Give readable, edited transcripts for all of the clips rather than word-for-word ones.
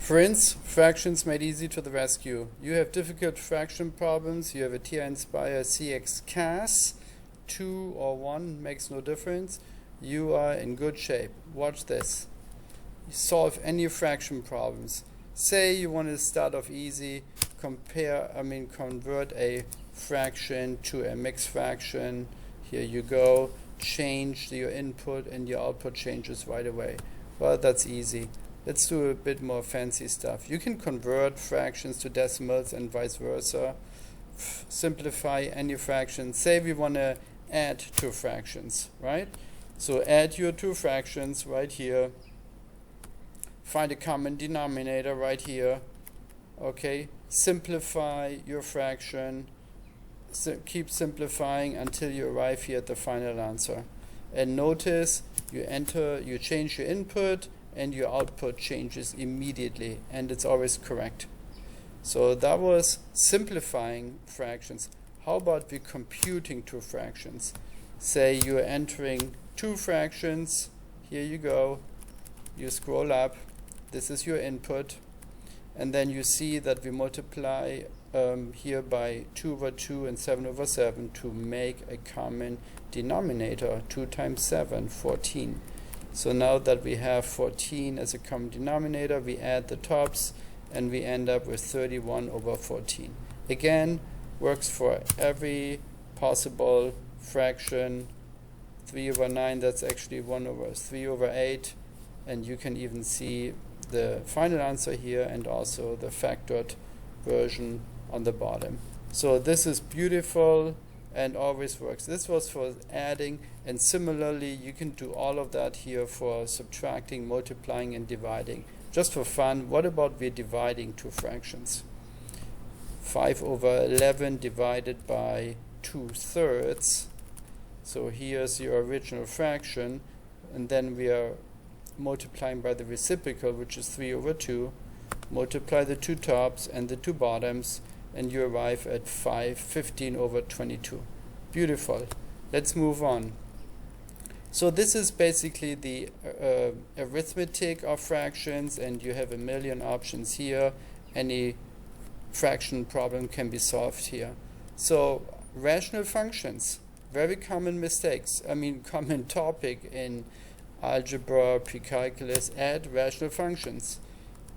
Friends, fractions made easy to the rescue. You have difficult fraction problems. You have a Ti-NspireApps CX CAS. 2 or 1 makes no difference. You are in good shape. Watch this. You solve any fraction problems. Say you want to start off easy. Convert a fraction to a mixed fraction. Here you go. Change your input and your output changes right away. Well, that's easy. Let's do a bit more fancy stuff. You can convert fractions to decimals and vice versa. Simplify any fraction. Say we want to add two fractions, right? So add your two fractions right here. Find a common denominator right here. Okay, simplify your fraction. Keep simplifying until you arrive here at the final answer. And notice you change your input and your output changes immediately, and it's always correct. So that was simplifying fractions. How about we computing two fractions? Say you're entering two fractions. Here you go. You scroll up. This is your input. And then you see that we multiply here by 2 over 2 and 7 over 7 to make a common denominator. 2 times 7, 14. So now that we have 14 as a common denominator, we add the tops and we end up with 31 over 14. Again, works for every possible fraction. 3 over 9, that's actually 1 over 3 over 8. And you can even see the final answer here and also the factored version on the bottom. So this is beautiful and always works. This was for adding, and similarly you can do all of that here for subtracting, multiplying and dividing. Just for fun, what about we're dividing two fractions? 5 over 11 divided by 2/3. So here's your original fraction, and then we are multiplying by the reciprocal, which is 3 over 2. Multiply the two tops and the two bottoms, and you arrive at 15 over 22. Beautiful. Let's move on. So this is basically the arithmetic of fractions, and you have a million options here. Any fraction problem can be solved here. So rational functions, very common common topic in algebra, pre-calculus. Add rational functions.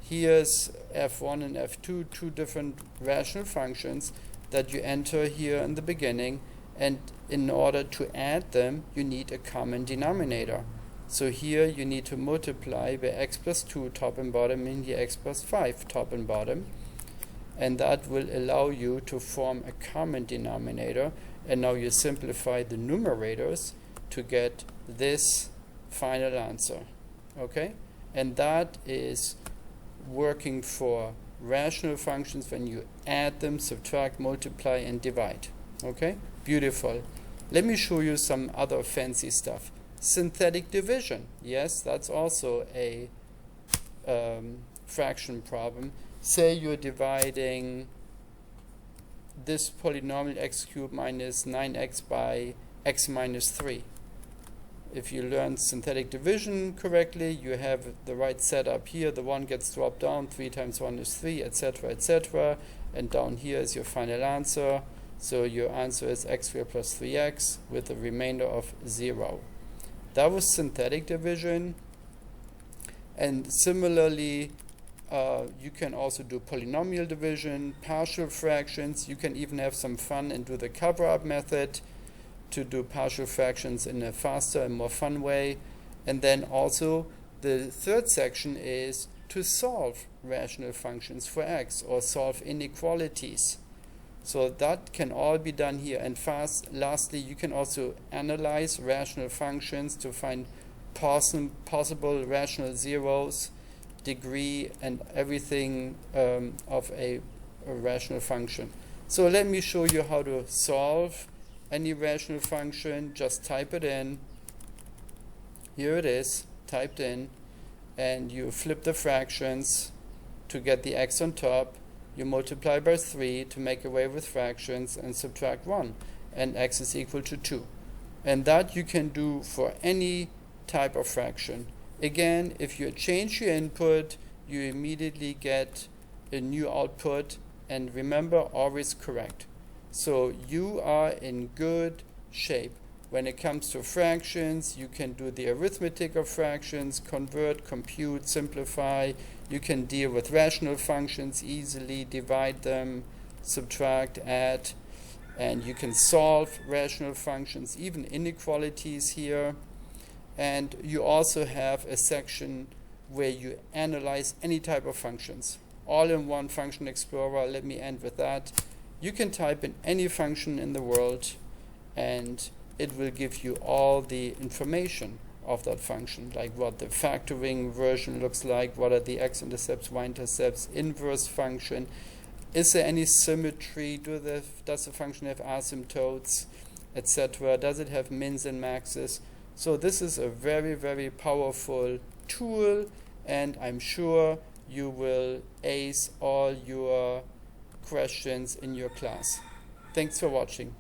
Here's f1 and f2, two different rational functions that you enter here in the beginning, and in order to add them you need a common denominator. So here you need to multiply by x plus 2 top and bottom, and here x plus 5 top and bottom, and that will allow you to form a common denominator. And now you simplify the numerators to get this final answer. Okay, and that is working for rational functions when you add them, subtract, multiply and divide. Okay, beautiful. Let me show you some other fancy stuff. Synthetic division. Yes, that's also a fraction problem. Say you're dividing this polynomial x cubed minus 9x by x minus 3. If you learn synthetic division correctly, you have the right setup here. The 1 gets dropped down, 3 times 1 is 3, etc., etc. And down here is your final answer. So your answer is x squared plus 3x with a remainder of 0. That was synthetic division. And similarly, you can also do polynomial division, partial fractions. You can even have some fun and do the CoverUP method to do partial fractions in a faster and more fun way. And then also the third section is to solve rational functions for x, or solve inequalities. So that can all be done here. And lastly, you can also analyze rational functions to find possible rational zeros, degree and everything of a rational function. So let me show you how to solve any rational function. Just type it in. Here it is, typed in, and you flip the fractions to get the x on top. You multiply by 3 to make away with fractions and subtract 1, and x is equal to 2. And that you can do for any type of fraction. Again, if you change your input, you immediately get a new output, and remember, always correct. So you are in good shape. When it comes to fractions, you can do the arithmetic of fractions, convert, compute, simplify. You can deal with rational functions easily, divide them, subtract, add, and you can solve rational functions, even inequalities here. And you also have a section where you analyze any type of functions. All in one Function Explorer. Let me end with that. You can type in any function in the world, and it will give you all the information of that function, like what the factoring version looks like, what are the x-intercepts, y-intercepts, inverse function, is there any symmetry, does the function have asymptotes, etc., does it have mins and maxes. So this is a very, very powerful tool, and I'm sure you will ace all your questions in your class. Thanks for watching.